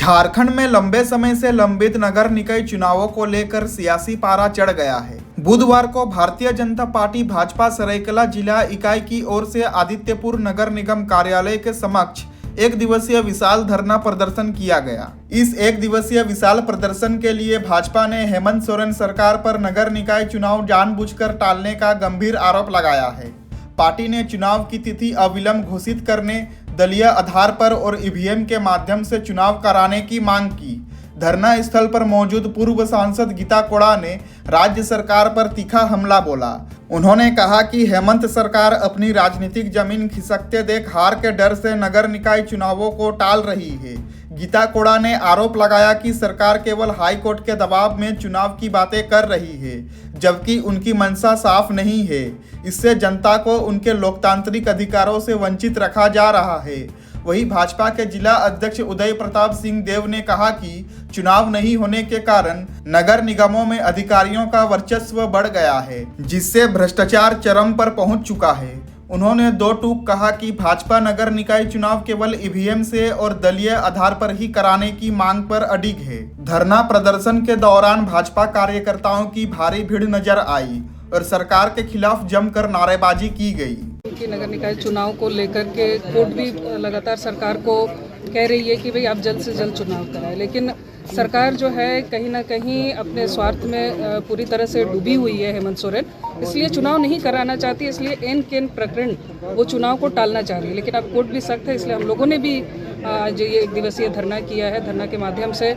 झारखंड में लंबे समय से लंबित नगर निकाय चुनावों को लेकर सियासी पारा चढ़ गया है। बुधवार को भारतीय जनता पार्टी भाजपा सरायकेला जिला इकाई की ओर से आदित्यपुर नगर निगम कार्यालय के समक्ष एक दिवसीय विशाल धरना प्रदर्शन किया गया। इस एक दिवसीय विशाल प्रदर्शन के लिए भाजपा ने हेमंत सोरेन सरकार पर नगर निकाय चुनाव जानबूझकर टालने का गंभीर आरोप लगाया है। पार्टी ने चुनाव की तिथि अविलंब घोषित करने, दलीय आधार पर और ईवीएम के माध्यम से चुनाव कराने की मांग की। धरना स्थल पर मौजूद पूर्व सांसद गीता कोड़ा ने राज्य सरकार पर तीखा हमला बोला। उन्होंने कहा कि हेमंत सरकार अपनी राजनीतिक जमीन खिसकते देख हार के डर से नगर निकाय चुनावों को टाल रही है। गीता कोड़ा ने आरोप लगाया कि सरकार केवल हाई कोर्ट के दबाव में चुनाव की बातें कर रही है, जबकि उनकी मंशा साफ नहीं है। इससे जनता को उनके लोकतांत्रिक अधिकारों से वंचित रखा जा रहा है। वहीं भाजपा के जिला अध्यक्ष उदय प्रताप सिंह देव ने कहा कि चुनाव नहीं होने के कारण नगर निगमों में अधिकारियों का वर्चस्व बढ़ गया है, जिससे भ्रष्टाचार चरम पर पहुंच चुका है। उन्होंने दो टूक कहा कि भाजपा नगर निकाय चुनाव केवल ईवीएम से और दलीय आधार पर ही कराने की मांग पर अडिग है। धरना प्रदर्शन के दौरान भाजपा कार्यकर्ताओं की भारी भीड़ नजर आई और सरकार के खिलाफ जमकर नारेबाजी की गई। कि नगर निकाय चुनाव को लेकर के कोर्ट भी लगातार सरकार को कह रही है कि भाई आप जल्द से जल्द चुनाव कराएं, लेकिन सरकार जो है कहीं ना कहीं अपने स्वार्थ में पूरी तरह से डूबी हुई है हेमंत सोरेन, इसलिए चुनाव नहीं कराना चाहती। इसलिए एन केन प्रकरण वो चुनाव को टालना चाह रही है। लेकिन अब कोर्ट भी सख्त है, इसलिए हम लोगों ने भी आज ये एक दिवसीय धरना किया है। धरना के माध्यम से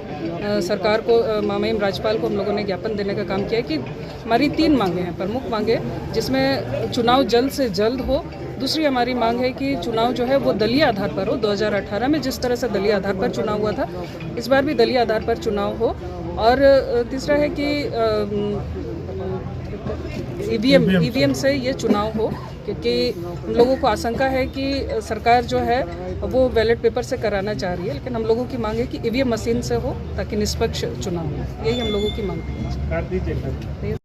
सरकार को, माननीय राज्यपाल को हम लोगों ने ज्ञापन देने का काम किया है कि हमारी 3 मांगे हैं, प्रमुख मांगे, जिसमें चुनाव जल्द से जल्द हो। दूसरी हमारी मांग है कि चुनाव जो है वो दलीय आधार पर हो। 2018 में जिस तरह से दलीय आधार पर चुनाव हुआ था, इस बार भी दलीय आधार पर चुनाव हो। और तीसरा है कि ईवीएम से ये चुनाव हो, क्योंकि हम लोगों को आशंका है कि सरकार जो है वो बैलेट पेपर से कराना चाह रही है, लेकिन हम लोगों की मांग है कि ईवीएम मशीन से हो ताकि निष्पक्ष चुनाव हो। यही हम लोगों की मांग है।